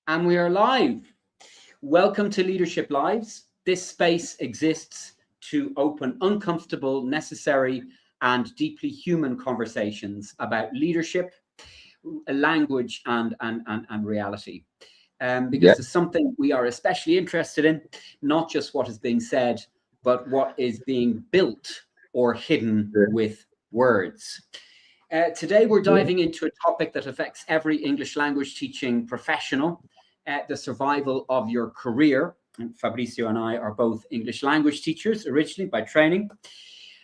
And we are live. Welcome to Leadership Lives. This space exists to open uncomfortable, necessary, and deeply human conversations about leadership, language, and reality. Because it's something we are especially interested in, not just what is being said, but what is being built or hidden with words. Today, we're diving into a topic that affects every English language teaching professional, the survival of your career. And Fabrizio and I are both English language teachers originally by training.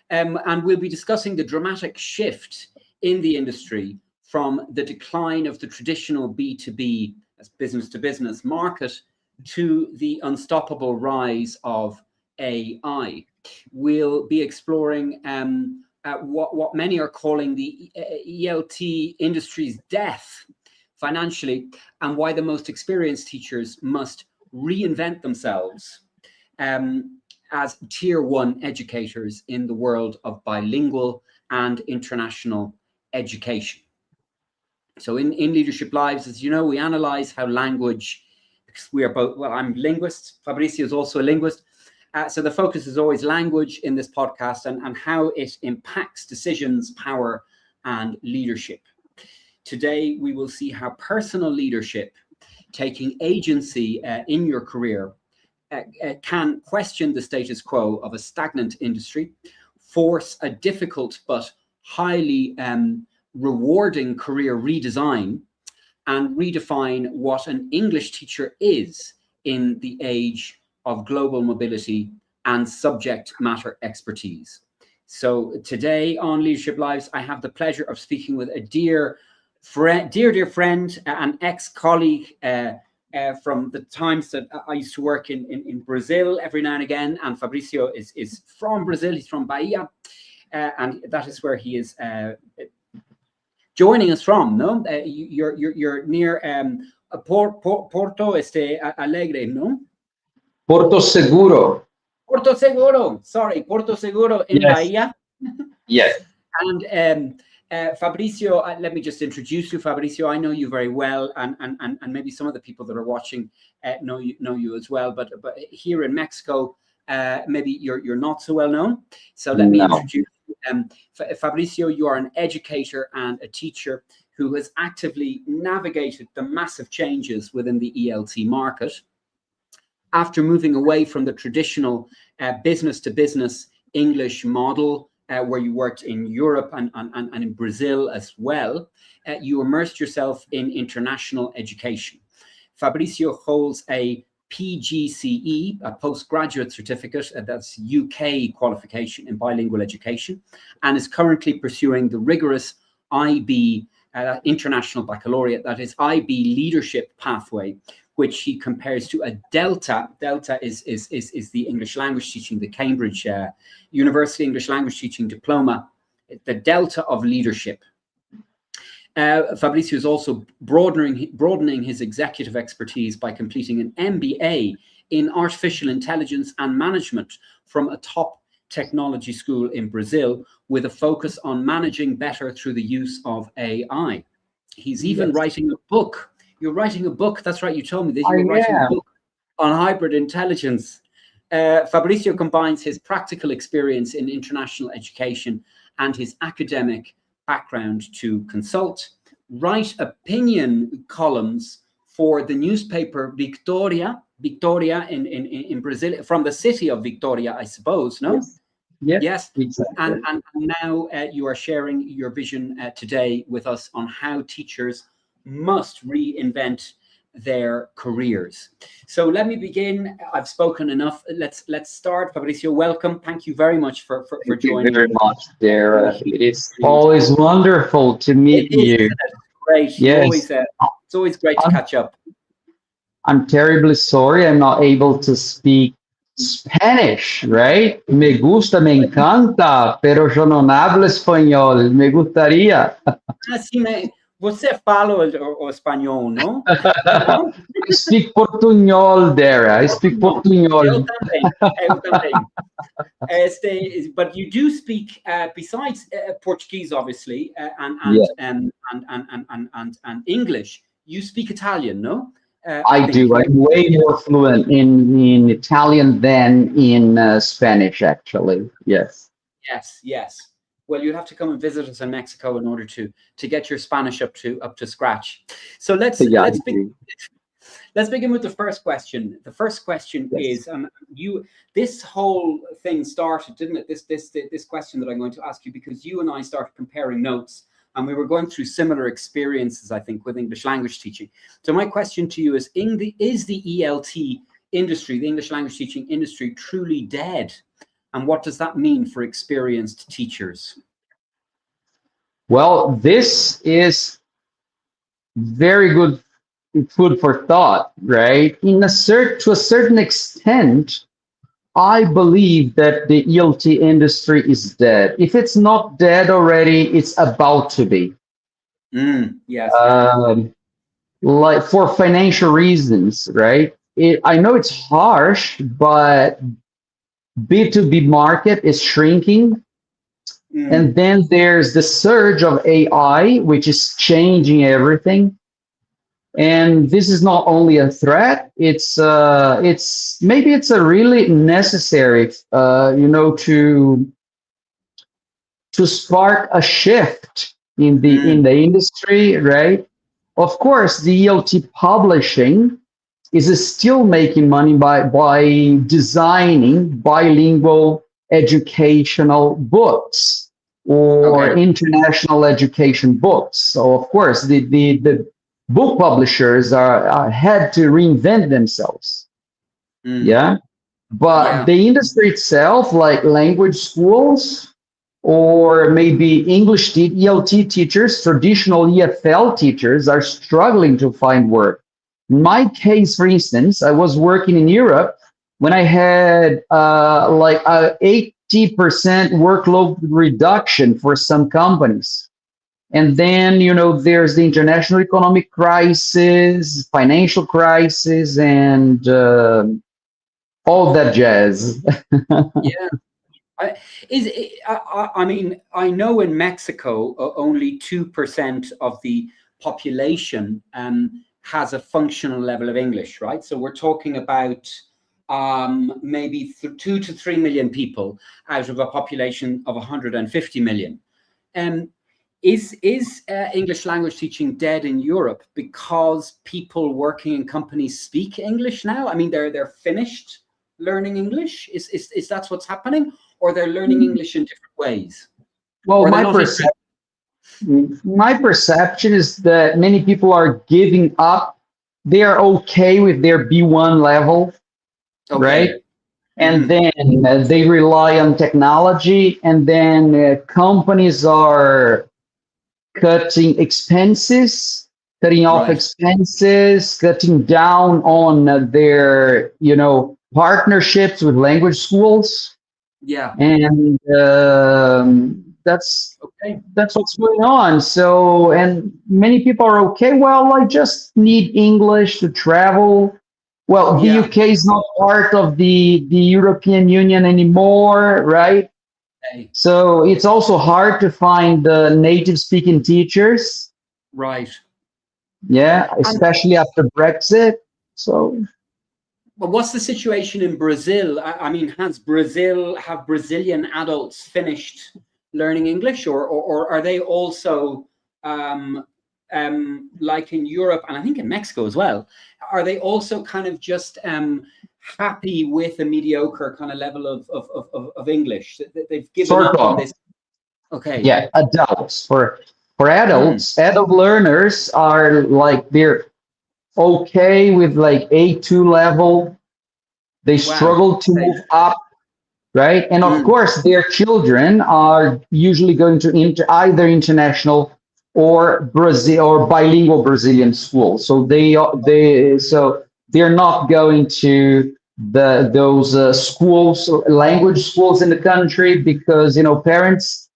And we'll be discussing the dramatic shift in the industry from the decline of the traditional B2B, as business to business market, to the unstoppable rise of AI. We'll be exploring what many are calling the ELT industry's death financially, and why the most experienced teachers must reinvent themselves as Tier One educators in the world of bilingual and international education. So in Leadership Lives, as you know, we analyze how language, because we are both, well, I'm a linguist, Fabrizio is also a linguist, so the focus is always language in this podcast and how it impacts decisions, power, and leadership. Today, we will see how personal leadership, taking agency in your career, can question the status quo of a stagnant industry, force a difficult but highly rewarding career redesign, and redefine what an English teacher is in the age of global mobility and subject matter expertise. So today on Leadership Lives, I have the pleasure of speaking with a dear friend, an ex-colleague from the times that I used to work in Brazil every now and again. And Fabrizio is from Brazil. He's from Bahia, and that is where he is joining us from. No, you're near Porto Alegre, no? Porto Seguro. Porto Seguro. Sorry, Porto Seguro in Bahia. Yes. And Fabrizio, let me just introduce you. Fabrizio, I know you very well, and maybe some of the people that are watching know you as well. But here in Mexico, maybe you're not so well known. So let me introduce you. Fabrizio, you are an educator and a teacher who has actively navigated the massive changes within the ELT market. After moving away from the traditional business-to-business English model, where you worked in Europe and in Brazil as well, you immersed yourself in international education. Fabrizio holds a PGCE, a postgraduate certificate, that's UK qualification in bilingual education, and is currently pursuing the rigorous IB, International Baccalaureate, that is IB leadership pathway, which he compares to a Delta. Delta is the English language teaching, the Cambridge University English language teaching diploma, the Delta of leadership. Fabrizio is also broadening his executive expertise by completing an MBA in artificial intelligence and management from a top technology school in Brazil, with a focus on managing better through the use of AI. He's even writing a book. You're writing a book. That's right. You told me that you were writing a book on hybrid intelligence. Fabrizio combines his practical experience in international education and his academic background to consult, write opinion columns for the newspaper Victoria in Brazil, from the city of Victoria, I suppose, no? Yes. Exactly. And now you are sharing your vision today with us on how teachers must reinvent their careers. So let me begin. I've spoken enough. Let's start. Fabrizio, welcome. Thank you very much for joining. Thank you very much, Dara. It is always wonderful to meet you. Isn't it? Great. Yes. It's always great to catch up. I'm terribly sorry I'm not able to speak Spanish, right? Me gusta, me encanta, pero yo no hablo español. Me gustaría. Você fala o espanhol, não? I speak portunhol, Dara. I speak portunhol. Eu também. But you do speak, besides Portuguese, obviously, and English, you speak Italian, no? I do. I'm way more fluent in Italian than in Spanish, actually. Yes. Yes, yes. Well, you'd have to come and visit us in Mexico in order to get your Spanish up to scratch. So let's Yeah, let's begin with the first question. The first question yes. is, this whole thing started, didn't it? This question that I'm going to ask you, because you and I started comparing notes, and we were going through similar experiences, I think, with English language teaching. So my question to you is, is the ELT industry, the English language teaching industry, truly dead? And what does that mean for experienced teachers? Well, this is very good food for thought, right? To a certain extent, I believe that the ELT industry is dead. If it's not dead already, it's about to be. Yes. Like for financial reasons, right? I know it's harsh, but B2B market is shrinking. And then there's the surge of AI, which is changing everything. And this is not only a threat; it's maybe it's a really necessary, to spark a shift in the industry, right? Of course, the ELT publishing is still making money by designing bilingual educational books or international education books. So of course, the book publishers are had to reinvent themselves. Yeah. But the industry itself, like language schools or maybe English ELT teachers, traditional EFL teachers, are struggling to find work. In my case, for instance, I was working in Europe when I had like a 80% workload reduction for some companies. And then, there's the international economic crisis, financial crisis, and all that jazz. Yeah. I mean, I know in Mexico, only 2% of the population has a functional level of English, right? So we're talking about maybe 2 to 3 million people out of a population of 150 million. Is English language teaching dead in Europe because people working in companies speak English now? I mean, they're finished learning English. Is that what's happening, or they're learning English in different ways? Well, my perception is that many people are giving up. They are okay with their B1 level, right? And then they rely on technology, and then companies are cutting expenses, cutting off expenses, cutting down on their, partnerships with language schools. Yeah. And that's what's going on. So, and many people are okay. Well, I just need English to travel. Well, the UK is not part of the European Union anymore, right? So it's also hard to find native speaking teachers. Right. Yeah, especially after Brexit. So. But what's the situation in Brazil? I mean, have Brazilian adults finished learning English, or are they also like in Europe, and I think in Mexico as well, are they also kind of just happy with a mediocre kind of level of English? They've given up on this. Okay. Yeah, adults. For adults, adult learners are like, they're okay with like A2 level. They struggle to move up, right? And of course, their children are usually going to either international or Brazil or bilingual Brazilian schools. So they're not going to those schools, language schools in the country, because parents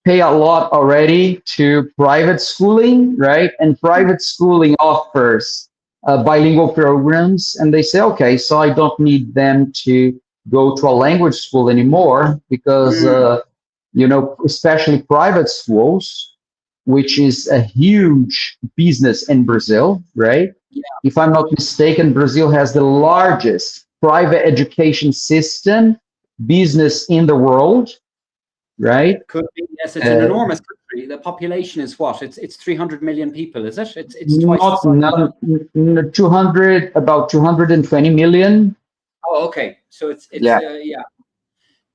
pay a lot already to private schooling, right? And private schooling offers bilingual programs, and they say, okay, so I don't need them to go to a language school anymore, because especially private schools, which is a huge business in Brazil, right? If I'm not mistaken, Brazil has the largest private education system business in the world, right? Could be, yes, it's an enormous country. The population is what? It's 300 million people, is it? It's twice the size. 200, about 220 million. Oh, okay. So it's Yeah, yeah,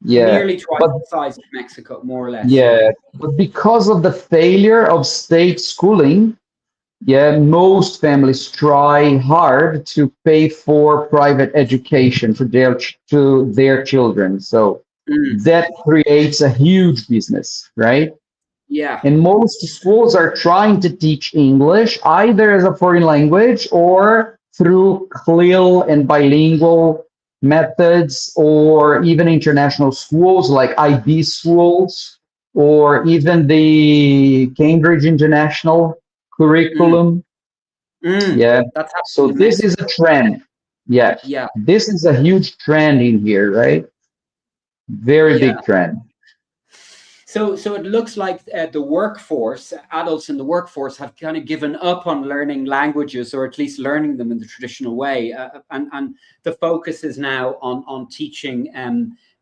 yeah. nearly twice But the size of Mexico, more or less. yeah, but because of the failure of state schooling, yeah, most families try hard to pay for private education to their children. So Mm, that creates a huge business, right? yeah. And most schools are trying to teach English either as a foreign language or through CLIL and bilingual methods, or even international schools like IB schools, or even the Cambridge International Mm, curriculum. Yeah. that's So happening in this is Mexico. a trend. Yeah. Yeah, This is a huge trend in here, right? Very yeah. big trend. So it looks like the workforce, adults in the workforce, have kind of given up on learning languages, or at least learning them in the traditional way, and the focus is now on teaching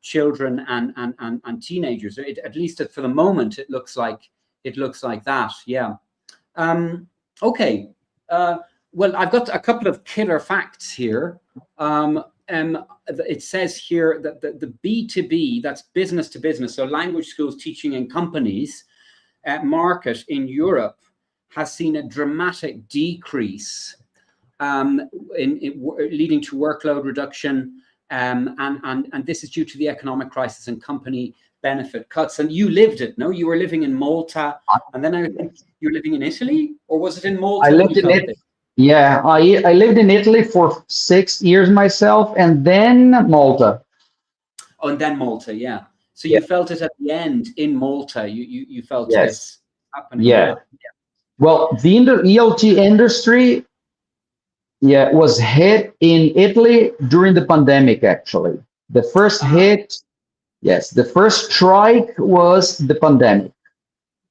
children and teenagers. At least for the moment, it looks like that. Yeah. Okay. Well, I've got a couple of killer facts here. It says here that the B2B, that's business to business, so language schools teaching in companies, market in Europe has seen a dramatic decrease, leading to workload reduction, and this is due to the economic crisis and company benefit cuts. And you lived it, no? You were living in Malta, and then I think you're living in Italy, or was it in I Malta that lived you in felt it. it? Yeah, I lived in Italy for 6 years myself, and then Malta. Oh, and then Malta, yeah. So Yeah. you felt it at the end in Malta. You felt Yes. this happening, Yeah. yeah. Well, the ELT industry, yeah, was hit in Italy during the pandemic. Actually, the first hit, yes, the first strike was the pandemic.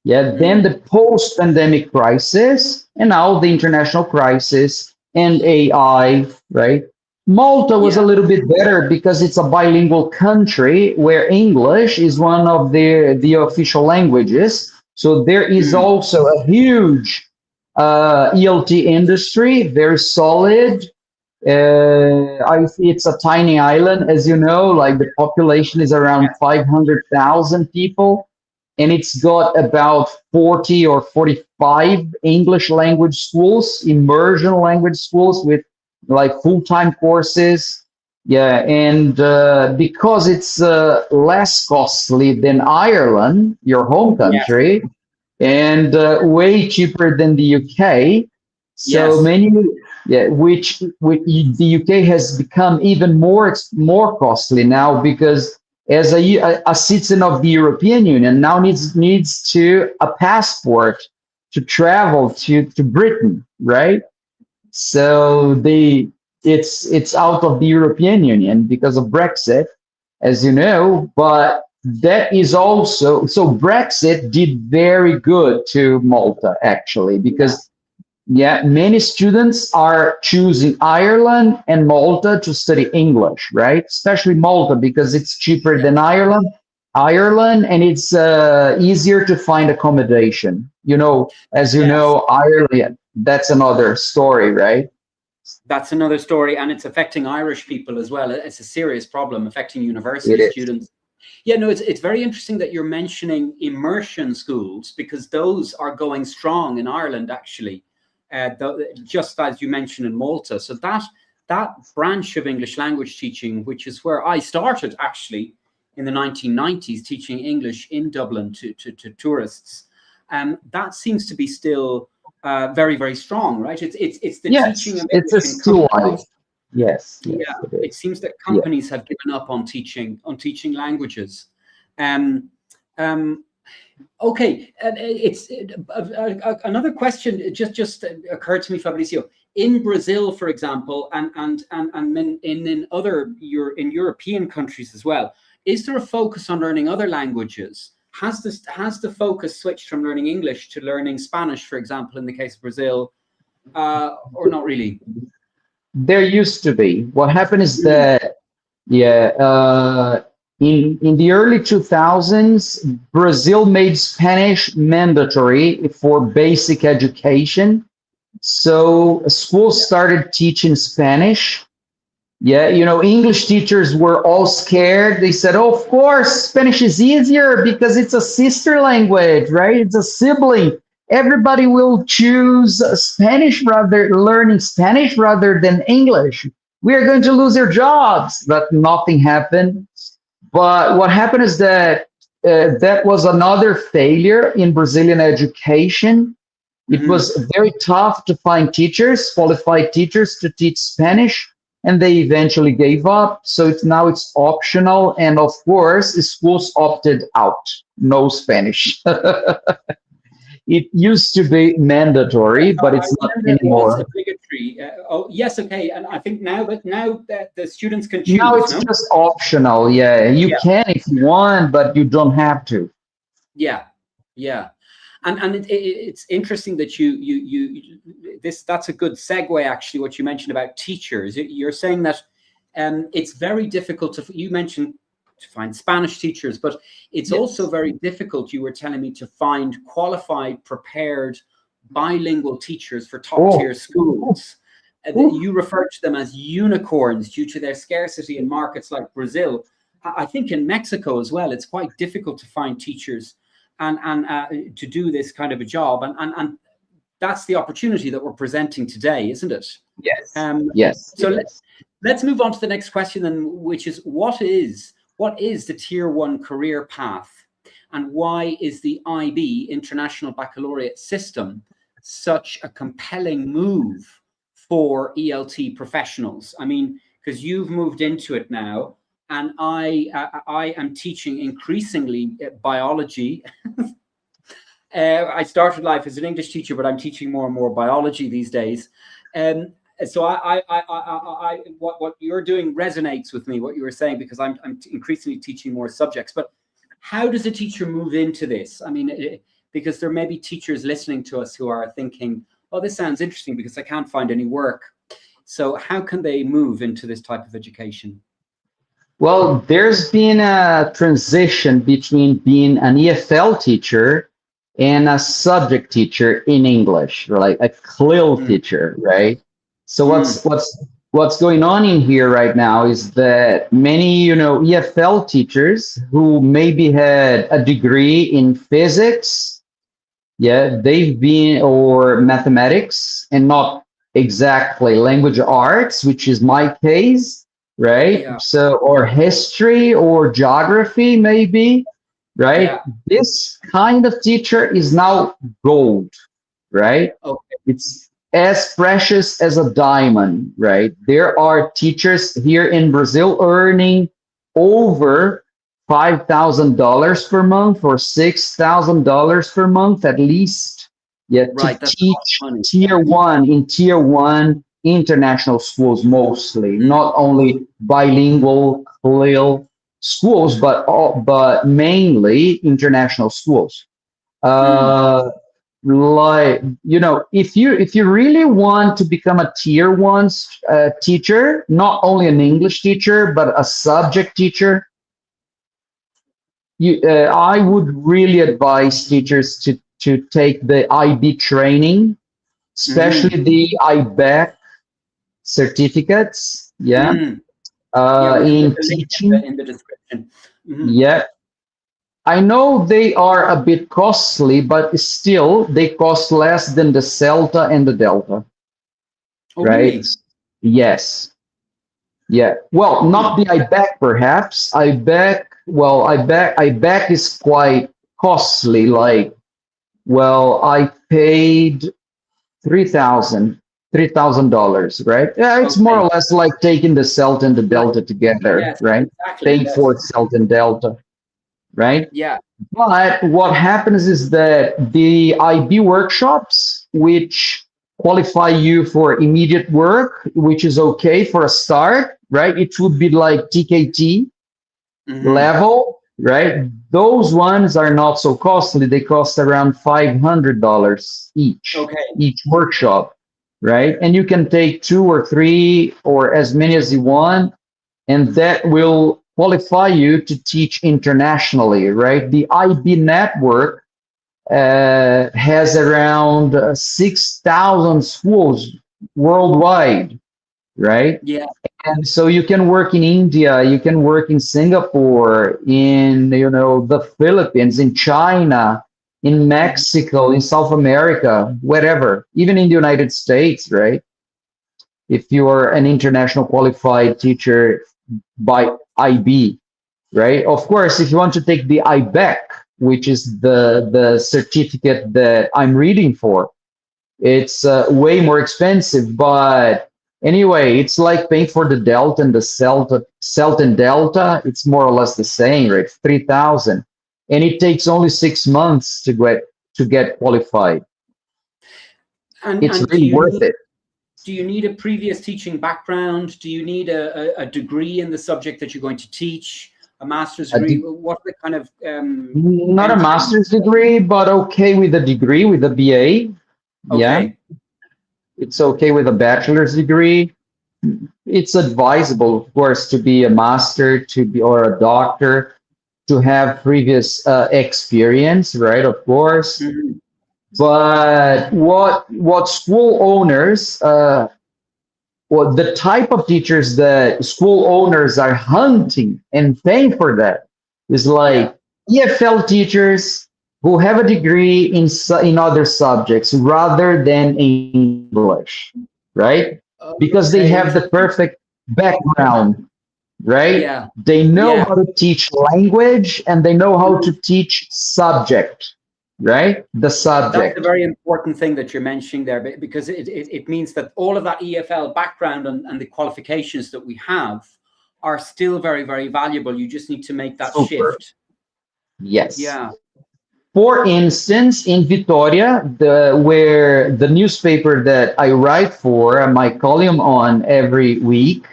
Yeah, then the post-pandemic crisis, and now the international crisis and AI, right? Malta was a Yeah. little bit better because it's a bilingual country where English is one of the official languages. So there is Mm. also a huge ELT industry, very solid. It's a tiny island, as you know, like the population is around 500,000 people, and it's got about 40 or 45 English language schools, immersion language schools with like full-time courses. Yeah, and because it's less costly than Ireland, your home Yes. country, and way cheaper than the UK. So Yes. many, yeah, which the UK has become even more costly now because as a citizen of the European Union now needs to a passport to travel to Britain, right? So it's out of the European Union because of Brexit, as you know, but that is also so Brexit did very good to Malta actually Yeah. because yeah, many students are choosing Ireland and Malta to study English, right? Especially Malta because it's cheaper Yeah. than Ireland, and it's easier to find accommodation. You know, as you Yes. know, Ireland, that's another story, right? That's another story, and it's affecting Irish people as well. It's a serious problem affecting university It is. students. Yeah, no, it's very interesting that you're mentioning immersion schools, because those are going strong in Ireland, actually, just as you mentioned in Malta. So that branch of English language teaching, which is where I started actually in the 1990s, teaching English in Dublin to tourists, that seems to be still very, very strong, right? It's the teaching Yes, of it's a English in still life. companies. Yes, Yeah, yes, it it is. seems that Yeah. companies have given up on teaching languages. Um, um, okay, another question just occurred to me, Fabrizio. In Brazil, for example, and in other European countries as well, is there a focus on learning other languages? Has the focus switched from learning English to learning Spanish, for example, in the case of Brazil, or not really? There used to be. What happened is that, yeah, in the early 2000s, Brazil made Spanish mandatory for basic education. So schools started teaching Spanish. Yeah, you know, English teachers were all scared. They said, oh, of course, Spanish is easier because it's a sister language, right? It's a sibling. Everybody will choose learning Spanish rather than English. We are going to lose our jobs, but nothing happened. But what happened is that that was another failure in Brazilian education. It was very tough to find teachers, qualified teachers to teach Spanish, and they eventually gave up. So now it's optional, and of course, the schools opted out. No Spanish. It used to be mandatory, but I it's not remember it was anymore. obligatory. Oh, yes, okay. And I think now that the students can Now choose, it's no? just optional. Yeah, you Yeah, can if you want, but you don't have to. yeah, yeah. And it's interesting that that's a good segue, actually, what you mentioned about teachers. You're saying that it's very difficult you mentioned to find Spanish teachers, but it's also Yes. very difficult, you were telling me, to find qualified, prepared, bilingual teachers for top Oh, tier schools. oof. You referred to them as unicorns due to their scarcity in markets like Brazil. I think in Mexico as well, it's quite difficult to find teachers and to do this kind of a job. And that's the opportunity that we're presenting today, isn't it? Yes. Um, Yes. so let's move on to the next question then, which is what is the Tier One career path, and why is the IB, International Baccalaureate system, such a compelling move for ELT professionals? I mean, because you've moved into it now, and I am teaching increasingly biology. I started life as an English teacher, but I'm teaching more and more biology these days. So what you're doing resonates with me, what you were saying, because I'm increasingly teaching more subjects. But how does a teacher move into this? I mean, because there may be teachers listening to us who are thinking, oh, this sounds interesting because I can't find any work. So how can they move into this type of education? Well, there's been a transition between being an EFL teacher and a subject teacher in English, like a CLIL teacher, right? So what's going on in here right now is that many, you know, EFL teachers who maybe had a degree in physics, yeah, they've been, or mathematics, and not exactly language arts, which is my case, right? Yeah, So, or history or geography, maybe, right? yeah. This kind of teacher is now gold, right? Okay, It's as precious as a diamond, right? There are teachers here in Brazil earning over $5,000 per month or $6,000 per month at least. Yeah, to right. That's a lot teach of money. tier one international schools mostly, not only bilingual, CLIL schools, but mainly international schools. Uh, like, you know, if you really want to become a tier one teacher, not only an English teacher but a subject teacher, I would really advise teachers to take the IB training, especially the IBAC certificates. Yeah, Yeah, we can put in the link teaching. in the description. Yeah, I know they are a bit costly, but still they cost less than the Celta and the Delta, Oh, right? really? Yes. Yeah. Well, not the IBAC perhaps. IBAC is quite costly. Like, well, I paid 3,000 dollars, right? Yeah, it's more Okay. or less like taking the Celta and the Like, Delta together, yes, right? exactly. Paying Yes. for Celta and Delta, right? Yeah. But what happens is that the IB workshops, which qualify you for immediate work, which is okay for a start, right? It would be like TKT level, right? Those ones are not so costly. They cost around $500 Okay. each workshop, right? And you can take 2 or 3 or as many as you want, and that will qualify you to teach internationally, right? The IB network has around 6,000 schools worldwide, right? Yeah. And so you can work in India, you can work in Singapore, in the Philippines, in China, in Mexico, in South America, wherever, even in the United States, right? If you are an international qualified teacher by IB, right? Of course, if you want to take the IBEC, which is the certificate that I'm reading for, it's way more expensive. But anyway, it's like paying for the Delta and the Celta and Delta. It's more or less the same, right? 3,000, and it takes only 6 months to get qualified. It's And really worth it. do you need a previous teaching background? Do you need a degree in the subject that you're going to teach? A master's degree? What are the kind of not a master's degree, but okay with a degree, with a BA. Yeah, okay. it's okay with a bachelor's degree. It's advisable, of course, to be a master, or a doctor, to have previous experience, right? Of course. Mhm. But what school owners, the type of teachers that school owners are hunting and paying for that is like EFL teachers who have a degree in other subjects rather than English, right? Because they have the perfect background, right? Yeah. They know how to teach language and they know how to teach subject, right? The subject. That's a very important thing that you're mentioning there, because it means that all of that EFL background and the qualifications that we have are still very, very valuable. You just need to make that shift. Yes. Yeah. For instance, in Vitoria, where the newspaper that I write for, my column on every week,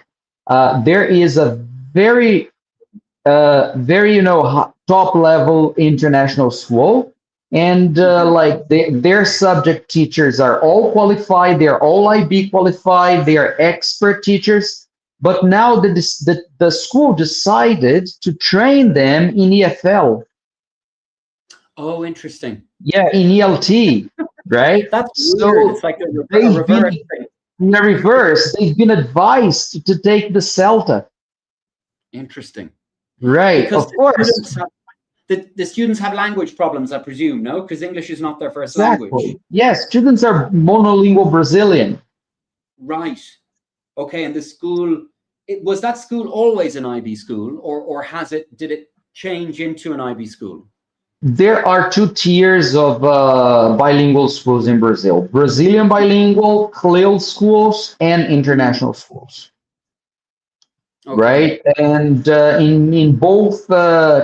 there is a very, top level international school, and like their subject teachers are all qualified. They're all IB qualified. They are expert teachers. But now the school decided to train them in EFL. Oh, interesting. Yeah, in ELT, right? That's weird. It's like a reverse thing. In the reverse, they've been advised to take the Celta. Interesting. Right, because of course. The students have language problems, I presume, no? Because English is not their first language. Yes, students are monolingual Brazilian. Right. Okay, and the school, was that school always an IB school, or did it change into an IB school? There are 2 tiers of bilingual schools in Brazil: Brazilian bilingual, CLIL schools, and international schools. Okay. Right? And in both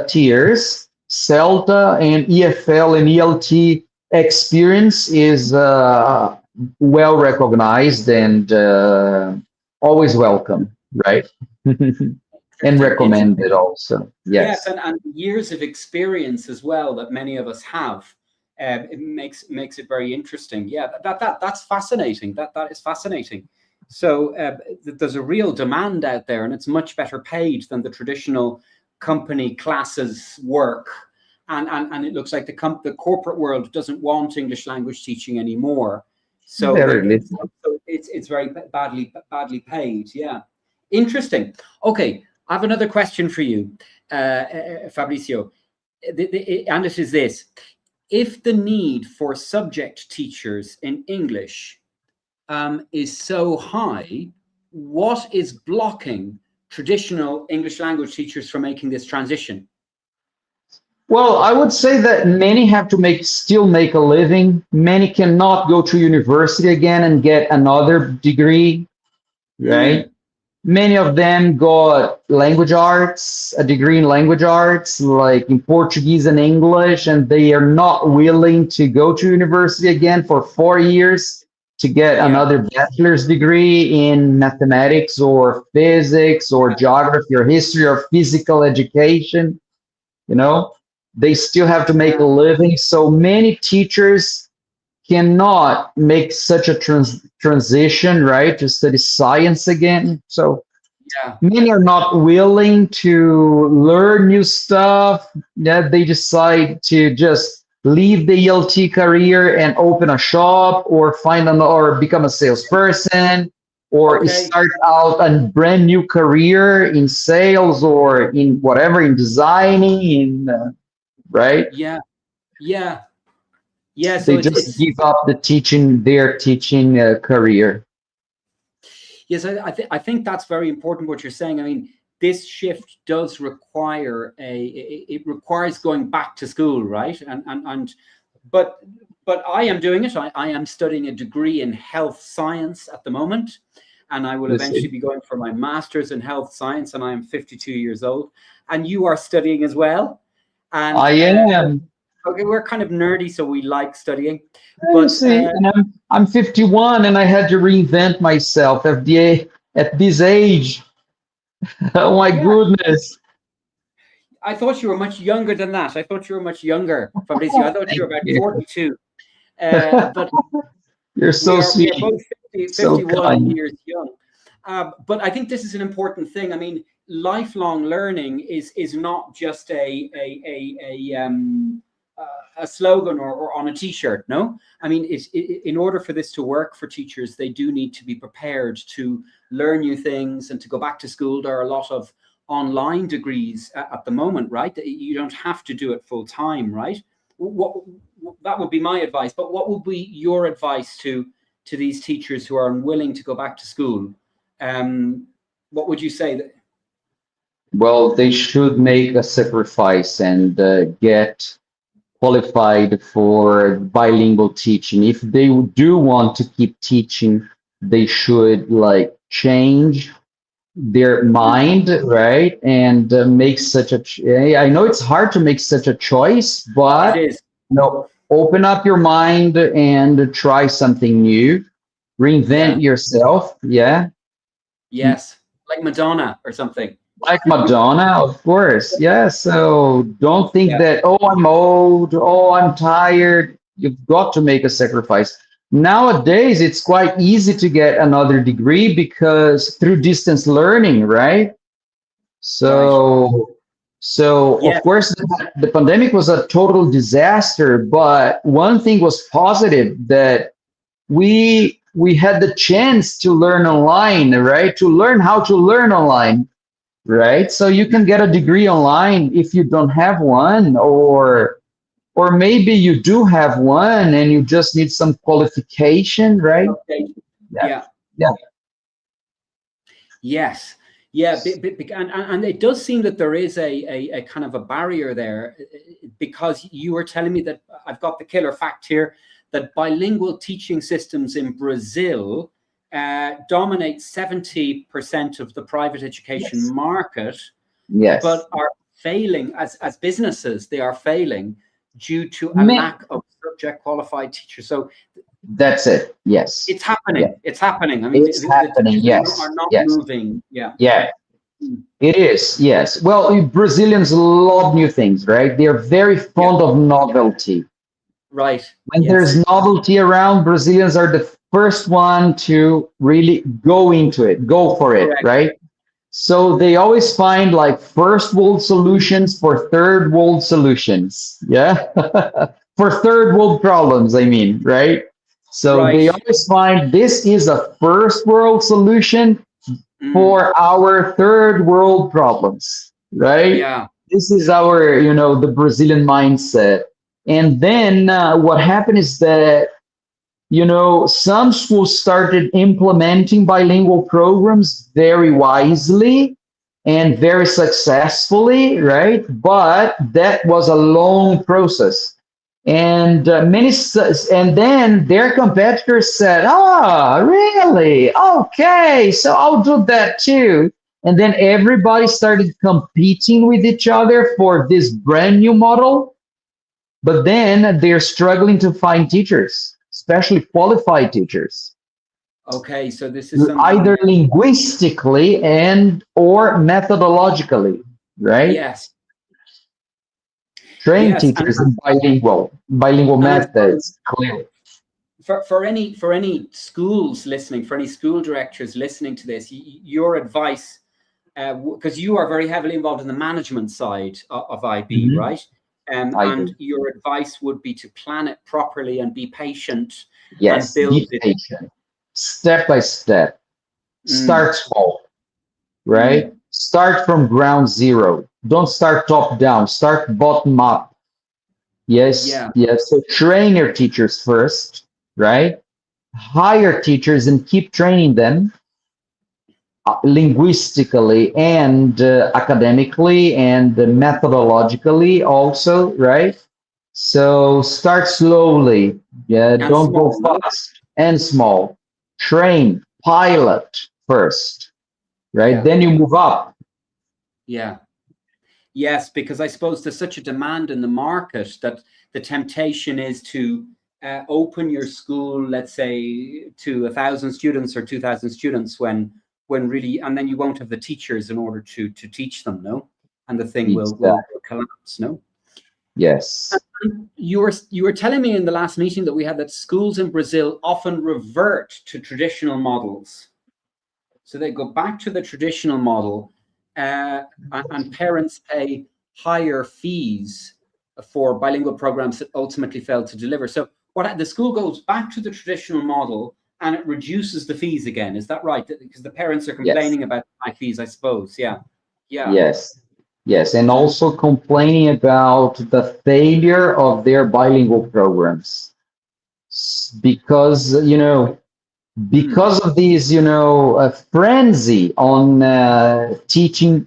tiers, CELTA and EFL and ELT experience is well recognized and always welcome, right? And recommended also. Yes, and years of experience as well that many of us have. It makes it very interesting. Yeah, that's fascinating. That is fascinating. So there's a real demand out there, and it's much better paid than the traditional company classes work. And it looks like the corporate world doesn't want English language teaching anymore. So it's very badly paid. Yeah, interesting. Okay, I have another question for you, Fabricio, and it is this: if the need for subject teachers in English is so high, what is blocking traditional English language teachers from making this transition? Well, I would say that many have to still make a living. Many cannot go to university again and get another degree, right? Many of them got language arts, a degree in language arts, like in Portuguese and English, and they are not willing to go to university again for 4 years to get another bachelor's degree in mathematics or physics or geography or history or physical education. They still have to make a living. So many teachers cannot make such a transition, right, to study science again. So Yeah. many are not willing to learn new stuff. Yeah, they decide to just leave the ELT career and open a shop or find an or become a salesperson or Okay. start out a brand new career in sales or in whatever, in designing, in right. Yeah. Yeah. Yeah. So They just it's give up the teaching, their teaching career. yes, I think that's very important what you're saying. I mean, this shift does require it requires going back to school, right? And but I am doing it. I am studying a degree in health science at the moment, and I will Let's eventually see. be going for my master's in health science, and I am 52 years old. And you are studying as well. And I am. okay, we're kind of nerdy, so we like studying. You But see, and I'm 51, and I had to reinvent myself at this age. Oh my yeah, goodness! I thought you were much younger than that. I thought you were much younger, Fabrizio. I thought you were Thank about you. 42. But You're so we are sweet, both 50, so 51 kind. years young. But I think this is an important thing. I mean, lifelong learning is not just a slogan or on a T-shirt. No, I mean, in order for this to work for teachers, they do need to be prepared to learn new things and to go back to school. There are a lot of online degrees at the moment, right? You don't have to do it full time, right? What that would be my advice. But what would be your advice to these teachers who are unwilling to go back to school? What would you say? Well, they should make a sacrifice and get qualified for bilingual teaching. If they do want to keep teaching, they should like change their mind, right? And make such a. I know it's hard to make such a choice, It but is. open up your mind and try something new, Yeah. reinvent yourself. Yeah, Yes. Like Madonna or something. like Madonna, of course. Yeah. So don't think Yeah. that, oh, I'm old, oh, I'm tired. You've got to make a sacrifice. Nowadays, it's quite easy to get another degree because through distance learning, right? Right. So Yeah. of course the pandemic was a total disaster, but one thing was positive that we had the chance to learn online, right? To learn how to learn online, right? So you can get a degree online if you don't have one, or maybe you do have one and you just need some qualification, right? Okay. Yeah. Yeah. Yeah. Yes. Yeah. And it does seem that there is a kind of a barrier there because you were telling me that I've got the killer fact here that bilingual teaching systems in Brazil dominate 70% of the private education Yes. market, Yes. but are failing as businesses. They are failing due to a Ma- lack of subject qualified teachers. So That's it. Yes. it's happening. Yeah. It's happening. I mean, It's happening. teachers Yes. are not Yes. moving. Yeah. Yeah. It is. Yes. Well, Brazilians love new things, right? They're very Yeah. fond of novelty. Right. When there's Yes. novelty around, Brazilians are the first one to really go into it, go for it, Correct. right? So they always find like first world solutions for third world solutions. Yeah. For third world problems, I mean, right? So they Right. always find this is a first world solution Mm. for our third world problems, right? Yeah. This is our, the Brazilian mindset. And then what happened is that, some schools started implementing bilingual programs very wisely and very successfully, right? But that was a long process. And and then their competitors said, "Ah, really? Okay, so I'll do that too." And then everybody started competing with each other for this brand new model. But then they're struggling to find teachers, especially qualified teachers, Okay. So this is something. either linguistically and or methodologically, right? Yes. Train Yes. And teachers in bilingual and I suppose methods, clearly. for any schools listening, for any school directors listening to this, your advice, because you are very heavily involved in the management side of IB, Mhm. right? And your advice would be to plan it properly and be patient and Yes, build be it. patient, step by step. Mm, Start small, mm, right? Start from ground zero. Don't start top down. Start bottom up. Yes, yeah, yes. So train your teachers first, right? Hire teachers and keep training them linguistically and academically and methodologically also, right? So start slowly. Yeah, and don't go small, no? fast and small. Train, pilot first, right? Yeah, Then you move up. yeah. Yes, because I suppose there's such a demand in the market that the temptation is to open your school, let's say, to 1,000 students or 2,000 students when really, and then you won't have the teachers in order to teach them, no? And the thing will Exactly. collapse, no? Yes. You were telling me in the last meeting that we had that schools in Brazil often revert to traditional models. So they go back to the traditional model, and parents pay higher fees for bilingual programs that ultimately fail to deliver. So the school goes back to the traditional model and it reduces the fees again. Is that right? Because the parents are Yes. complaining about high fees, I suppose. Yeah. Yeah. Yes. Yes. And also complaining about the failure of their bilingual programs. Because, Mm. because of these, frenzy on teaching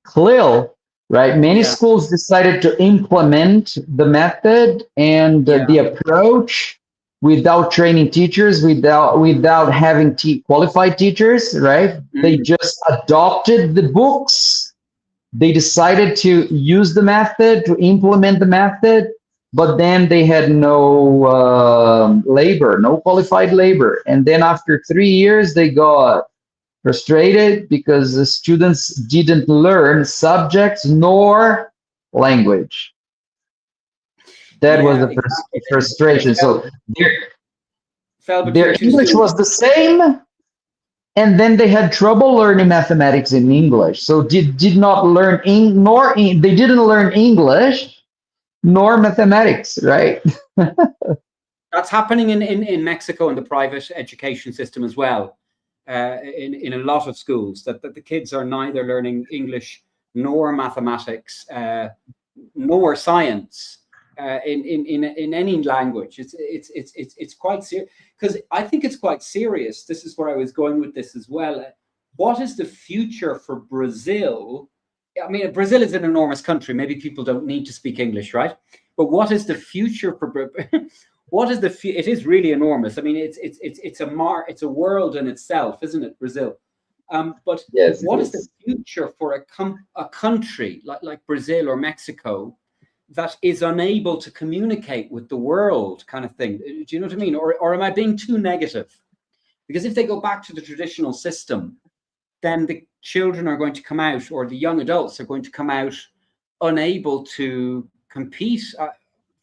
CLIL, right? Many Yeah. schools decided to implement the method and Yeah. the approach without training teachers, without having qualified teachers, right? They Mm. just adopted the books. They decided to use the method, to implement the method, but then they had no labor, no qualified labor. And then after 3 years, they got frustrated because the students didn't learn subjects nor language. That was Yeah. the Exactly. They frustration. So their, fell their between two English stools. was the same, and then they had trouble learning mathematics in English. So did not learn they didn't learn English nor mathematics, right? That's happening in Mexico in the private education system as well. In a lot of schools, that the kids are neither learning English nor mathematics nor science in any language. It's quite serious, because I think it's quite serious. This is where I was going with this as well. What is the future for Brazil? I mean, Brazil is an enormous country. Maybe people don't need to speak English, right? But what is the future for what is it is really enormous. I mean, it's a world in itself, isn't it, Brazil? But Yes, it what is the is. future for a country like Brazil or Mexico that is unable to communicate with the world, kind of thing? Do you know what I mean? Or am I being too negative? Because if they go back to the traditional system, then the children are going to come out, or the young adults are going to come out unable to compete,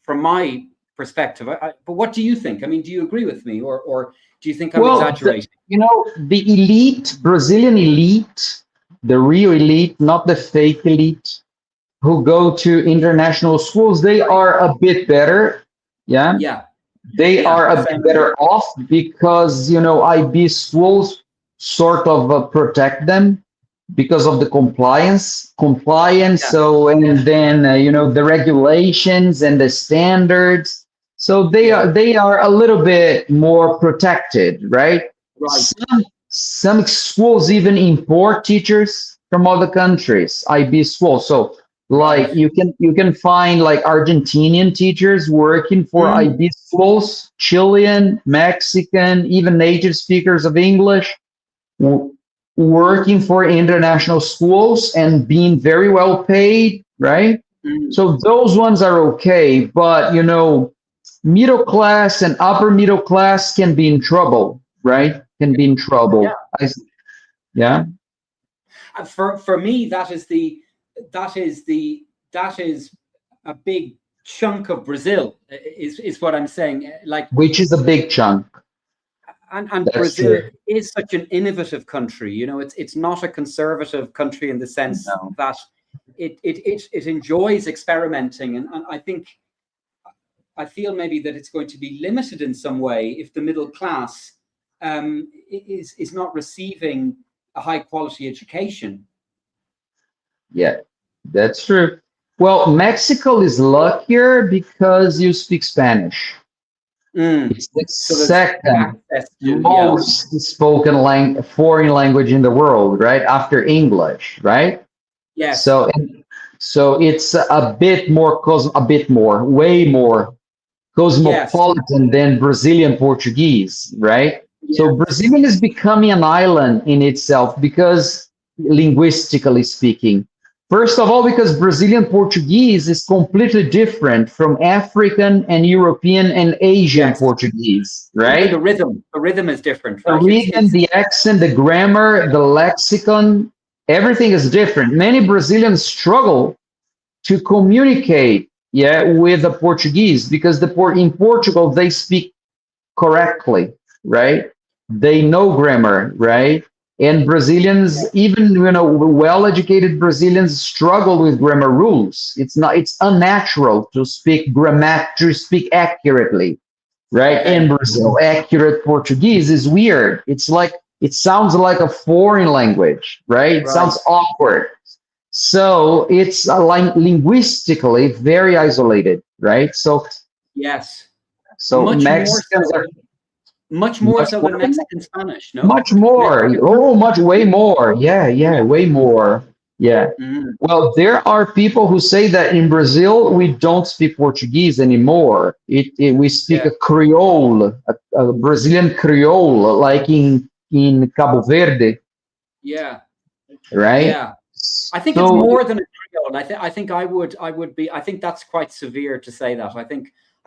from my perspective. But what do you think? I mean, do you agree with me, or do you think I'm Well, exaggerating? the elite, Brazilian elite, the real elite, not the fake elite, who go to international schools, they Right. are a bit better. Yeah. Yeah. They Yeah. are a bit Same. better off because, IB schools sort of protect them because of the compliance. Yeah. So, and then, the regulations and the standards. So Yeah. they are a little bit more protected, right? Right. Some schools even import teachers from other countries, IB schools. So Right. like you can find like Argentinian teachers working for Mm, IB schools, Chilean, Mexican, even native speakers of English working for international schools and being very well paid, right? mm. So those ones are okay, but middle class and upper middle class can be in trouble, right? Can be in Yeah. trouble. Yeah. For me, that is a big chunk of Brazil is what I'm saying. Like, which is a big chunk. and That's Brazil true. is such an innovative country. You know, it's not a conservative country in the sense No. that it enjoys experimenting, and I feel maybe that it's going to be limited in some way if the middle class is not receiving a high quality education. Yeah, that's true. Well, Mexico is luckier because you speak Spanish. Mm. It's the So there's second access to, yeah, most spoken foreign language in the world, right? After English, right? yes, So, so it's a bit more, way more yes, cosmopolitan than Brazilian Portuguese, right? So yes, Brazilian is becoming an island in itself because linguistically speaking. First of all, because Brazilian Portuguese is completely different from African and European and Asian yes. Portuguese, Even right? the rhythm is different, The right? rhythm, It's the accent, the grammar, the lexicon, everything is different. Many Brazilians struggle to communicate, yeah, with the Portuguese because in Portugal they speak correctly, right? They know grammar, right? And Brazilians, even well-educated Brazilians, struggle with grammar rules. It's unnatural to to speak accurately, right? In okay, Brazil, accurate Portuguese is weird. It sounds like a foreign language, right? It right, sounds awkward. So it's linguistically very isolated, right? yes. So Much more Mexicans so, are much more much so than Mexican Spanish, no? much more. Mexican, Oh, way more. Yeah, yeah, yeah. way more. Yeah. Mm, Well, there are people who say that in Brazil we don't speak Portuguese anymore. We speak yeah, a Creole, a Brazilian Creole, like in Cabo Verde, yeah, right? yeah. I think it's So more than a Creole. I think that's quite severe to say that.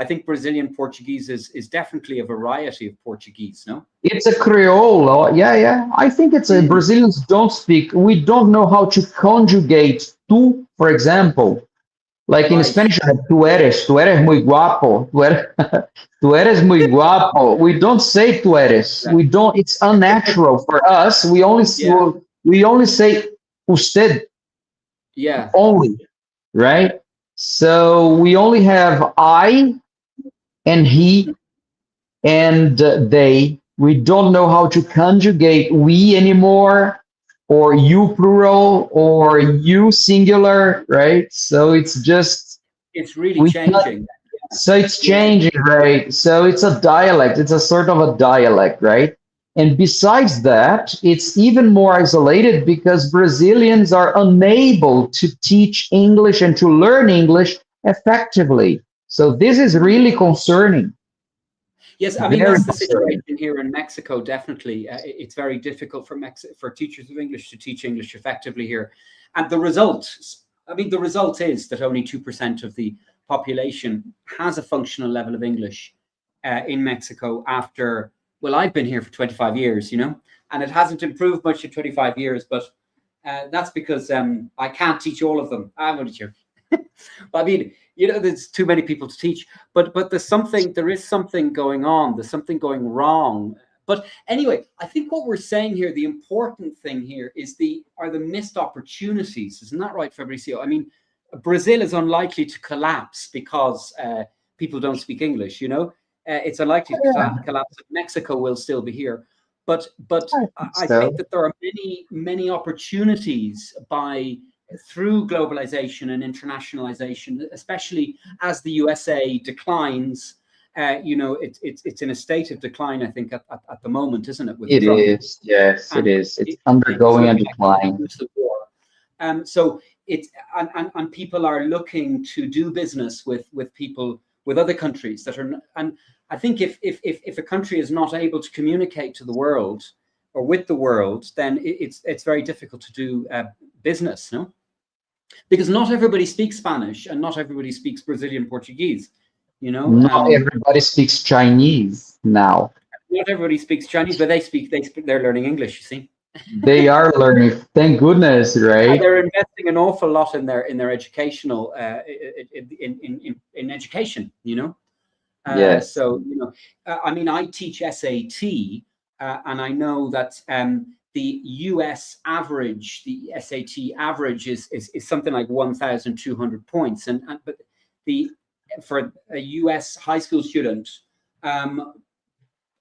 I think Brazilian Portuguese is definitely a variety of Portuguese, no? it's a Creole. Yeah, yeah. I think it's a Mm, Brazilians don't speak. We don't know how to conjugate tu, for example. Like in right. Spanish, tú eres muy guapo, tú eres muy guapo. We don't say tú eres. Yeah. We don't. It's unnatural for us. Yeah. We only say usted Yeah. only, right? So we only have I and he and they. We don't know how to conjugate we anymore, or you plural, or you singular, right? So it's just It's really we cannot. changing. So it's Yeah. changing, right? So it's a dialect. It's a sort of a dialect, right? And besides that, it's even more isolated because Brazilians are unable to teach English and to learn English effectively. So this is really concerning, Yes, I mean very that's the concerning. situation here in Mexico. Definitely, it's very difficult for for teachers of English to teach English effectively here, and the result. I mean, the result is that only 2% of the population has a functional level of English in Mexico. After, well, I've been here for 25 years, you know, and it hasn't improved much in 25 years. But that's because I can't teach all of them. I'm only joking. But I mean, you know, there's too many people to teach. But there is something going on. There's something going wrong. But anyway, I think what we're saying here, the important thing here is the missed opportunities. Isn't that right, Fabrizio? I mean, Brazil is unlikely to collapse because people don't speak English. You know, it's unlikely to collapse. Mexico will still be here. But I think So that there are many opportunities through globalization and internationalization, especially as the USA declines. You know, it's in a state of decline, I think, at the moment, isn't it, with it Trump? is. Yes, it And is. It's it's undergoing a looking like we're going to decline. lose the war. So it's and people are looking to do business with people, with other countries that are. And I think if a country is not able to communicate to the world or with the world, then it's very difficult to do business, no? Because not everybody speaks Spanish and not everybody speaks Brazilian Portuguese. You know, Not everybody speaks Chinese now. not everybody speaks Chinese, but they're learning English. You see. They are learning. Thank goodness, And right? they're investing an awful lot in their educational in education, you know. Yes. So, you know, I mean, I teach SAT, and I know that the US average, the SAT average is something like 1,200 points, and but the for a US high school student, um,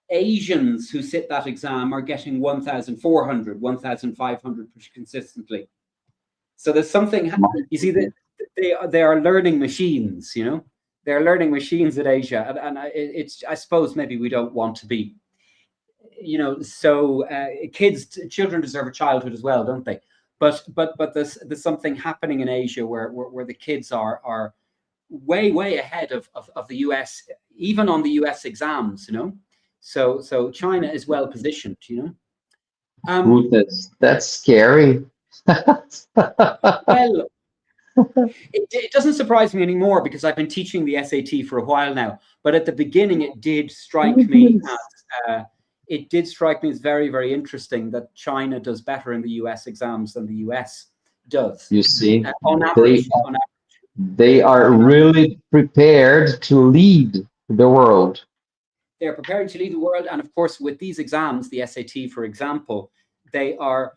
Asians who sit that exam are getting 1,400, 1,500 pretty consistently. So there's something, you see, that they are learning machines, you know, they're learning machines at Asia, and it's, I suppose maybe we don't want to be, you know, so children deserve a childhood as well, don't they? But there's something happening in Asia where the kids are way ahead of the US, even on the US exams, you know. So China is well positioned, you know. Goodness, that's scary. Well, it doesn't surprise me anymore because I've been teaching the SAT for a while now. But at the beginning, it did strike me as very interesting that China does better in the US exams than the US does. You see, On they average, they are really prepared to lead the world. they're preparing to lead the world. And of course, with these exams, the SAT, for example, they are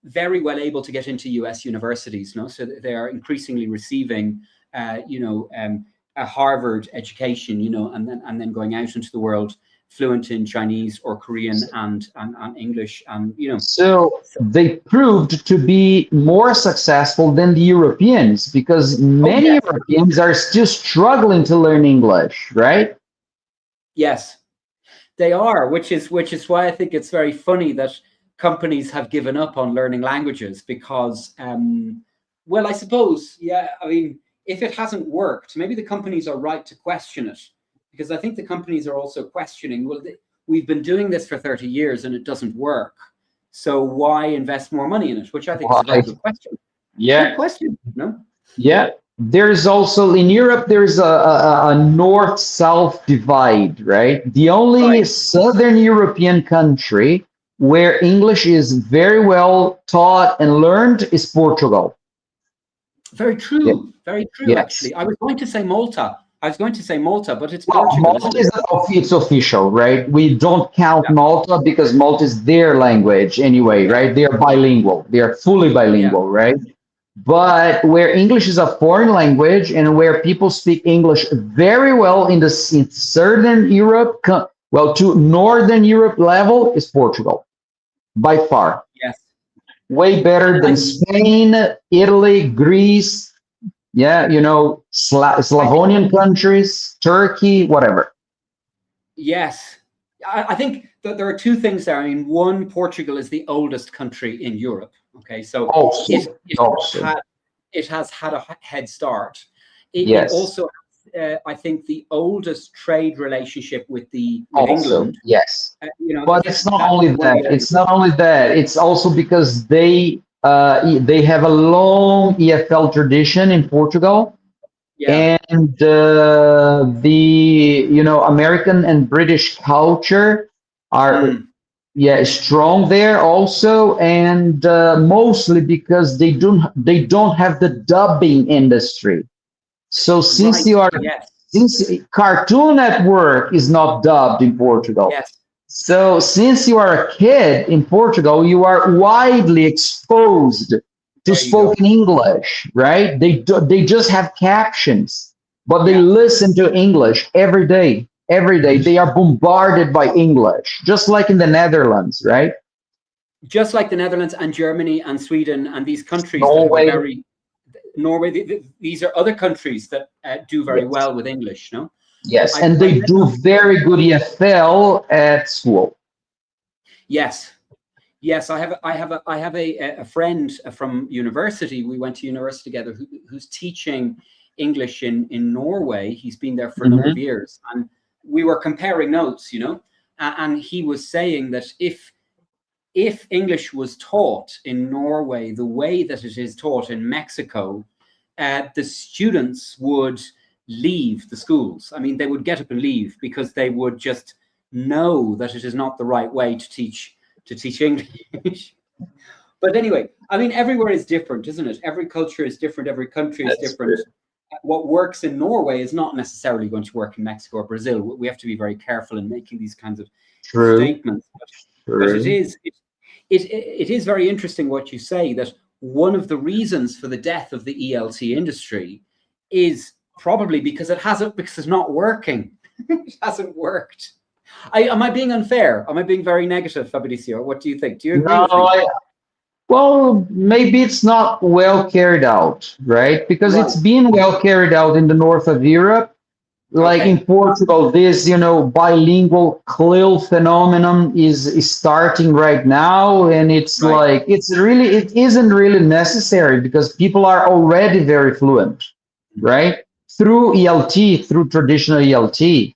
very well able to get into US universities, no? So they are increasingly receiving, a Harvard education, you know, and then going out into the world fluent in Chinese or Korean and English, and you know. So So, they proved to be more successful than the Europeans because oh many yes, Europeans are still struggling to learn English, right? yes, they are, which is why I think it's very funny that companies have given up on learning languages because, well, I suppose, yeah, I mean, if it hasn't worked, maybe the companies are right to question it, because I think the companies are also questioning, well, we've been doing this for 30 years and it doesn't work. So why invest more money in it? Which I think is a very Why? good question. Good Yeah, question, no? yeah. There's also in Europe, there's a north-south divide, right? The only Right. Southern European country where English is very well taught and learned is Portugal. Very Yeah. true. Very true, Yes. actually. I was going to say Malta. But it's Well, Portugal, isn't Malta it? is it's official, right? We don't count Yeah. Malta because Malta is their language anyway, Yeah. right? They are bilingual. They are fully Yeah. bilingual, right? But where English is a foreign language and where people speak English very well in Southern Europe, well, to Northern Europe level is Portugal by far. Yes. Way better than I Spain, Italy, Greece, yeah, you know, I think Slavonian countries, Turkey, whatever. yes. I think that there are two things there. I mean, one, Portugal is the oldest country in Europe. Okay, so Also, it also, had it has had a head start. It yes, also, I think, the oldest trade relationship with also, England. yes. You know, But it's not that only one of the that. oldest. It's not only that. It's also because they have a long EFL tradition in Portugal, Yeah. and the American and British culture are Mm, yeah strong there also, and mostly because they don't have the dubbing industry. So right. Yes. since Cartoon Network is not dubbed in Portugal, Yes. so since you are a kid in Portugal, you are widely exposed to There you go. spoken English, right? They just have captions, but they Yeah. listen to English every day. Every day they are bombarded by English, just like in the Netherlands, right? Just like the Netherlands and Germany and Sweden and these countries that have a Norway, very Norway. These are other countries that do very yes, well with English. No, yes, I and they read do very good EFL at school. yes. Yes, I have a friend from university. We went to university together who's teaching English in Norway. He's been there for a number of Mhm. years, and we were comparing notes, you know, and he was saying that if English was taught in Norway the way that it is taught in Mexico, the students would leave the schools. I mean, they would get up and leave because they would just know that it is not the right way to teach English. But anyway, I mean, everywhere is different, isn't it? Every culture is different. Every country is different. True. What works in Norway is not necessarily going to work in Mexico or Brazil. We have to be very careful in making these kinds of statements. But it is very interesting what you say, that one of the reasons for the death of the ELT industry is probably because it's not working. It hasn't worked. Am I being unfair? Am I being very negative, Fabrizio? What do you think? Do you agree with me? Well, maybe it's not well carried out, right? Because it's been well carried out in the north of Europe. Like in Portugal, this, bilingual CLIL phenomenon is starting right now. And it's like, it isn't really necessary because people are already very fluent, right? Through ELT, through traditional ELT.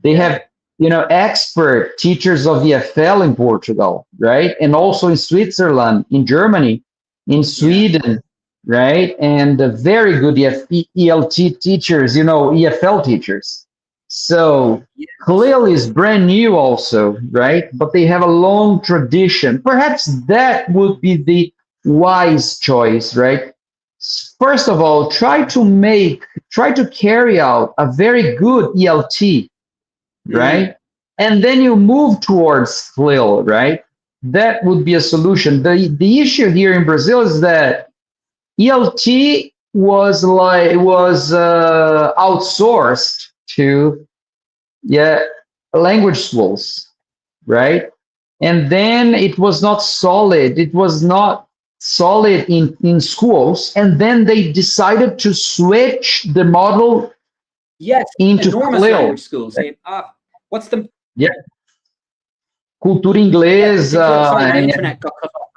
They have, expert teachers of EFL in Portugal, right? And also in Switzerland, in Germany, in Sweden, right? And very good ELT teachers, EFL teachers. So CLIL is brand new also, right? But they have a long tradition. Perhaps that would be the wise choice, right? First of all, try to carry out a very good ELT, right? And then you move towards CLIL, right? That would be a solution. The issue here in Brazil is that ELT was outsourced to language schools, right? And then it was not solid. It was not solid in schools. And then they decided to switch the model into enormous CLIL. language schools. What's the Cultura inglesa. Sorry, my internet got cut off.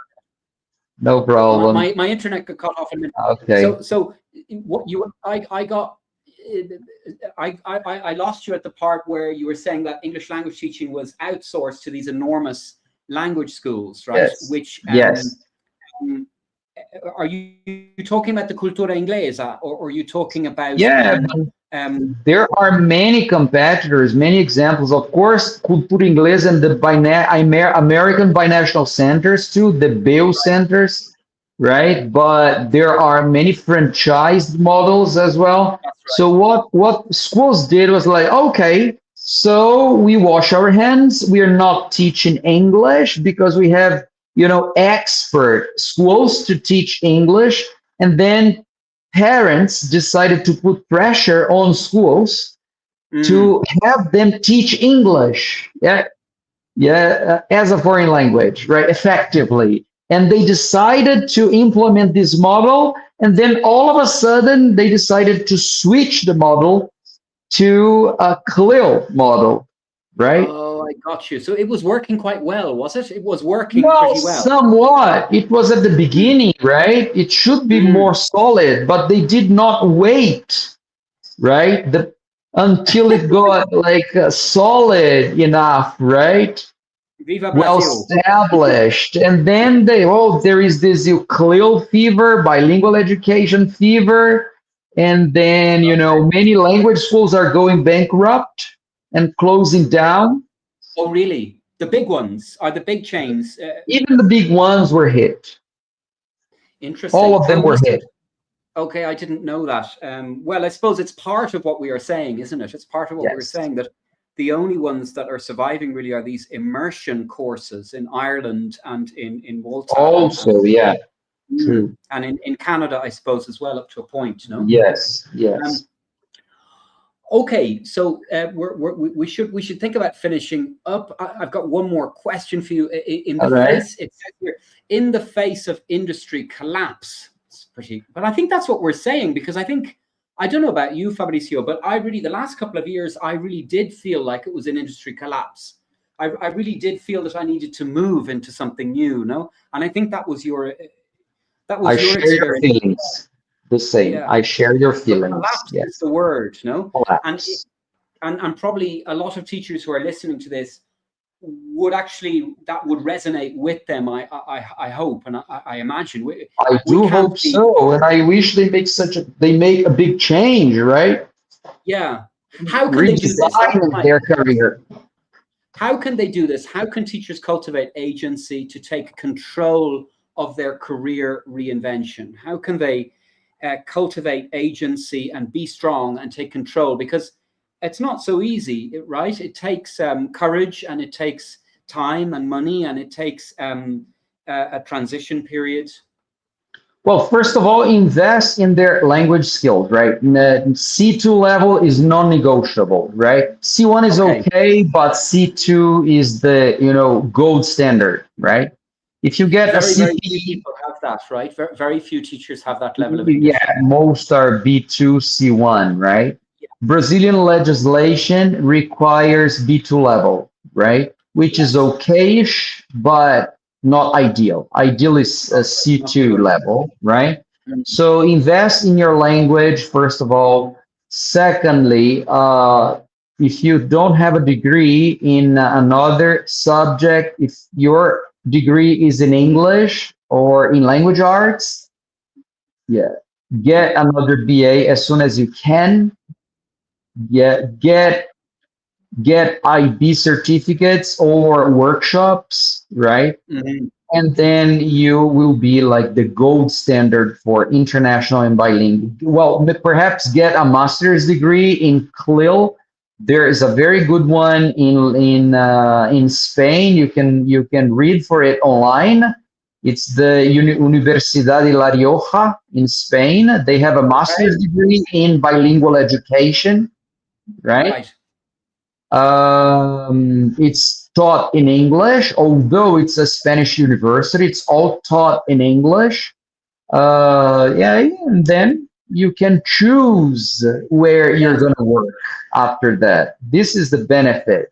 No problem. My internet got cut off a minute. Okay. So what I lost you at the part where you were saying that English language teaching was outsourced to these enormous language schools, right? Yes. Which yes. Are you talking about the Cultura Inglesa, or are you talking about? There are many competitors, many examples. Of course, Cultura Inglesa and the American binational centers too, the BEU centers, right? But there are many franchised models as well. Right. So what schools did was like, okay, so we wash our hands. We are not teaching English because we have, expert schools to teach English, and then parents decided to put pressure on schools to have them teach English, as a foreign language, right, effectively. And they decided to implement this model, and then all of a sudden they decided to switch the model to a CLIL model, right? Oh, I got you. So it was working quite well, was it? It was working pretty well. Somewhat. It was at the beginning, right? It should be more solid, but they did not wait, right? Until it got solid enough, right? Well established. And then there is this CLIL fever, bilingual education fever. And then, many language schools are going bankrupt and closing down. Oh, really? The big ones are the big chains. Even the big ones were hit. Interesting. All of them were hit. Okay, I didn't know that. Well, I suppose it's part of what we are saying, isn't it? It's part of what we're saying, that the only ones that are surviving really are these immersion courses in Ireland and in Malta. Also, true. And in Canada, I suppose, as well, up to a point, Yes. Okay, so we should think about finishing up. I've got one more question for you. It says here, in the face of industry collapse. It's pretty, but I think that's what we're saying, because I don't know about you, Fabrizio, but the last couple of years, I really did feel like it was an industry collapse. I really did feel that I needed to move into something new, and I think that was your share your feelings. The same. I share your feelings. Collapse is the word, and probably a lot of teachers who are listening to this would resonate with them. I hope, and I imagine. I do hope so, and I wish they make a big change, right? Yeah. How can they do this? Their career. How can they do this? How can teachers cultivate agency to take control of their career reinvention? How can they cultivate agency and be strong and take control? Because it's not so easy, right? It takes courage, and it takes time and money, and it takes a transition period. Well, first of all, invest in their language skills, right? C2 level is non-negotiable, right? C1 is okay, but C2 is the, gold standard, right? If you get Very, a very few CP, people have that, right? Very, very few teachers have that level of English. yeah, most are B2, C1, right? Yeah. Brazilian legislation requires B2 level, right? Which is okayish, but not ideal. Ideal is a C2 level, right? So invest in your language, first of all. Secondly, if you don't have a degree in another subject, if your degree is in English or in language arts, yeah, get another BA as soon as you can. Yeah, get IB certificates or workshops, right? And then you will be like the gold standard for international and bilingual. Well, perhaps get a master's degree in CLIL. There is a very good one in Spain. You can read for it online. It's the Universidad de La Rioja in Spain. They have a master's degree in bilingual education, right? It's taught in English, although it's a Spanish university. It's all taught in English. And then you can choose where you're going to work after that. This is the benefit.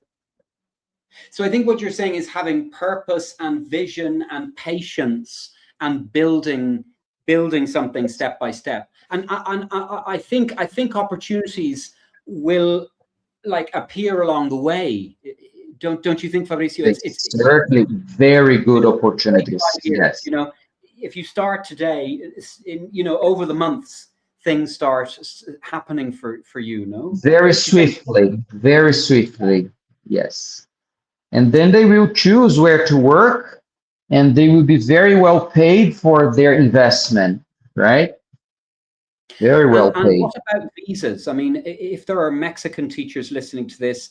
So I think what you're saying is having purpose and vision and patience and building something step by step. And I think opportunities will appear along the way. Don't you think, Fabrizio? It's certainly very good opportunities. Yes. If you start today, over the months, things start happening for you. No, very swiftly. Yes. And then they will choose where to work, and they will be very well paid for their investment, right? Very well paid. And what about visas? I mean, if there are Mexican teachers listening to this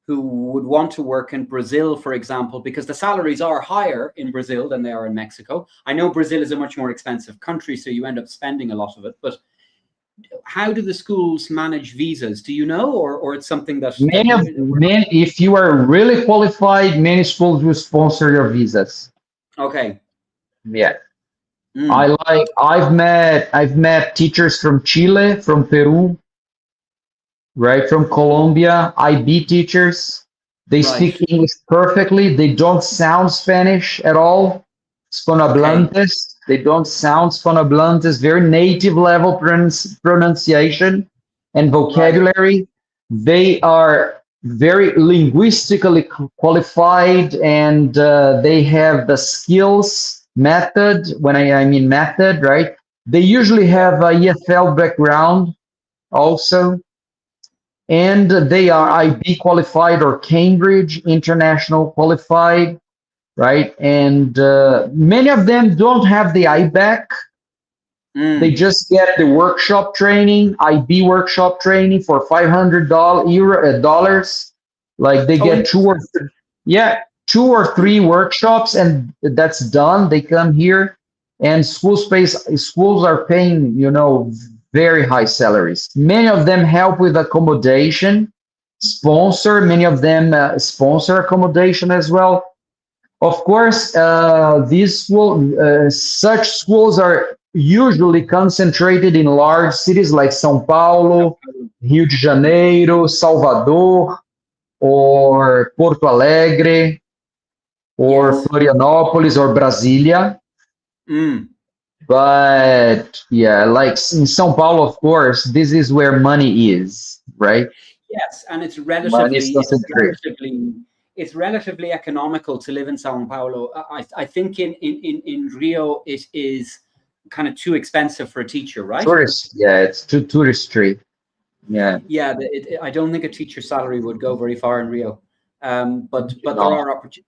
who would want to work in Brazil, for example, because the salaries are higher in Brazil than they are in Mexico. I know Brazil is a much more expensive country, so you end up spending a lot of it. But how do the schools manage visas? Do you know, or it's something that if you are really qualified, many schools will sponsor your visas. Okay. Yeah. I've met teachers from Chile, from Peru, right, from Colombia, IB teachers. They speak English perfectly. They don't sound Spanish at all. Hispanohablantes. They don't sound Hispanohablantes. Very native level pronunciation and vocabulary. They are very linguistically qualified, and they have the skills. Method, when I mean method, right? They usually have a EFL background also, and they are IB qualified or Cambridge International qualified, right? And many of them don't have the IBAC. They just get the workshop training, IB workshop training for $500. Like they get two or three workshops, and that's done. They come here, and schools are paying, very high salaries. Many of them help with accommodation, many of them sponsor accommodation as well. Of course, such schools are usually concentrated in large cities like São Paulo, Rio de Janeiro, Salvador, or Porto Alegre, or Florianopolis or Brasilia. But like in São Paulo, of course, this is where money is, right? Yes, and it's relatively economical to live in São Paulo. I think in Rio it is kind of too expensive for a teacher, right? It's too touristy. Yeah. I don't think a teacher's salary would go very far in Rio. but there are opportunities.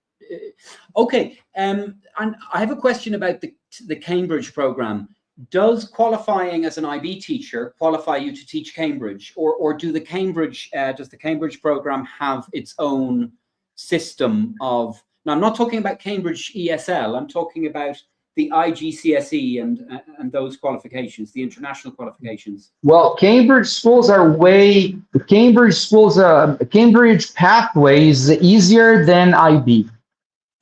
Okay, and I have a question about the Cambridge program. Does qualifying as an IB teacher qualify you to teach Cambridge, or does the Cambridge program have its own system of? Now, I'm not talking about Cambridge ESL. I'm talking about the IGCSE and those qualifications, the international qualifications. Well, Cambridge pathway is easier than IB.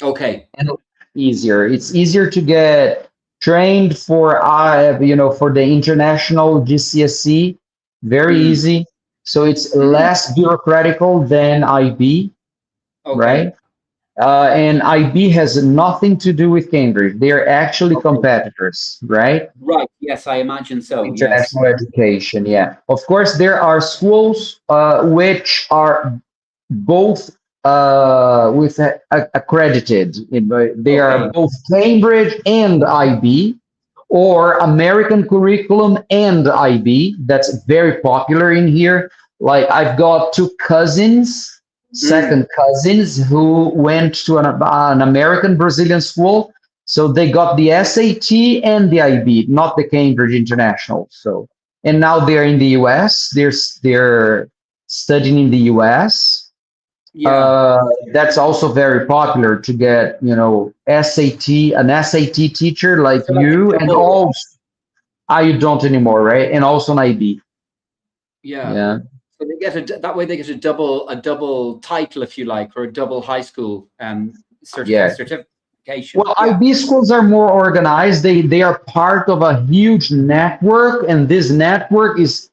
Okay. And easier. It's easier to get trained for for the international GCSE. Very easy. So it's less bureaucratical than IB, right? And IB has nothing to do with Cambridge. They are actually competitors, right? Right. Yes, I imagine so. International education, yeah. Of course, there are schools which are both with accredited. They are both Cambridge and IB, or American curriculum and IB. That's very popular in here. Like I've got two cousins, second cousins, who went to an American Brazilian school. So they got the SAT and the IB, not the Cambridge International. So, and now they're in the US. They're studying in the US. Yeah. That's also very popular to get, an SAT teacher like you, and also, you don't anymore, right? And also an IB. Yeah. So they get a double title, if you like, or a double high school certification. Well, IB schools are more organized. They are part of a huge network, and this network is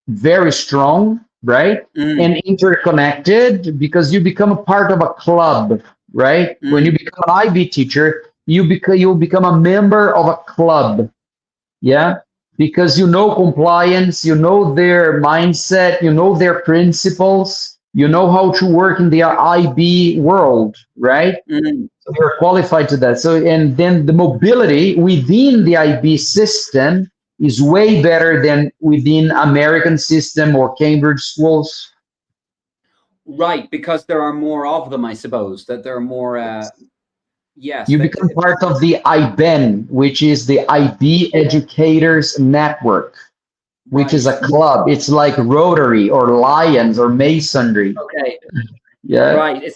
very strong, right? And interconnected, because you become a part of a club, right? When you become an IB teacher, you'll become a member of a club, because you know compliance, you know their mindset, you know their principles, you know how to work in the IB world, right? So you're qualified to that. So, and then the mobility within the IB system is way better than within American system or Cambridge schools. Right, because there are more of them, I suppose, that there are more, yes. You become part of the IBEN, which is the IB Educators Network, which is a club. It's like Rotary or Lions or Masonry. Okay. Yeah. Right.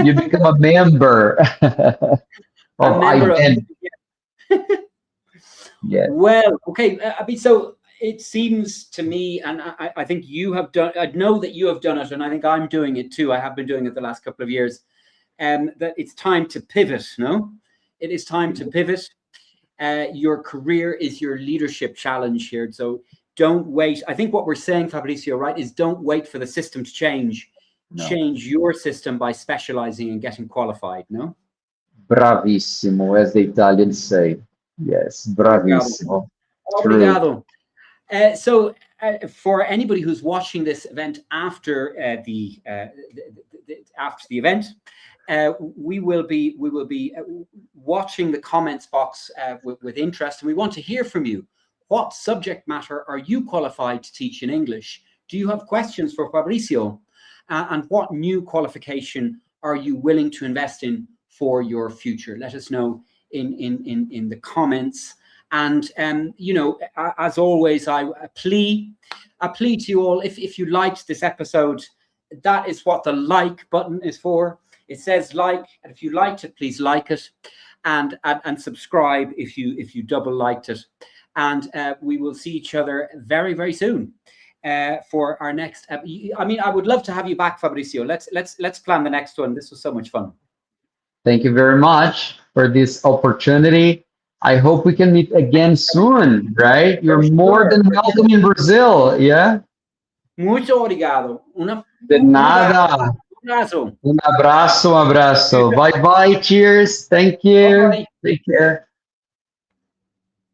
You become a member of IBEN. Yeah. Well, okay. I mean, so it seems to me, and I think you have done, I know that you have done it, and I think I'm doing it too. I have been doing it the last couple of years, that it's time to pivot, no? It is time to pivot. Your career is your leadership challenge here. So don't wait. I think what we're saying, Fabrizio, right, is don't wait for the system to change. No. Change your system by specializing and getting qualified, no? Bravissimo, as the Italians say. Yes, bravissimo. Obrigado. So for anybody who's watching this event after the event, we will be watching the comments box with interest, and we want to hear from you. What subject matter are you qualified to teach in English? Do you have questions for Fabrizio? And what new qualification are you willing to invest in for your future? Let us know in the comments. And as always, I plea to you all, if you liked this episode, that is what the like button is for. It says like, and if you liked it, please like it, and subscribe if you double liked it. And we will see each other very, very soon for our next. I mean, I would love to have you back, Fabrizio. Let's plan the next one. This was so much fun. Thank you very much for this opportunity. I hope we can meet again soon, right? You're more than welcome in Brazil, yeah? Muito obrigado. De nada. Un abraço. Bye-bye. Cheers. Thank you. Bye. Take care.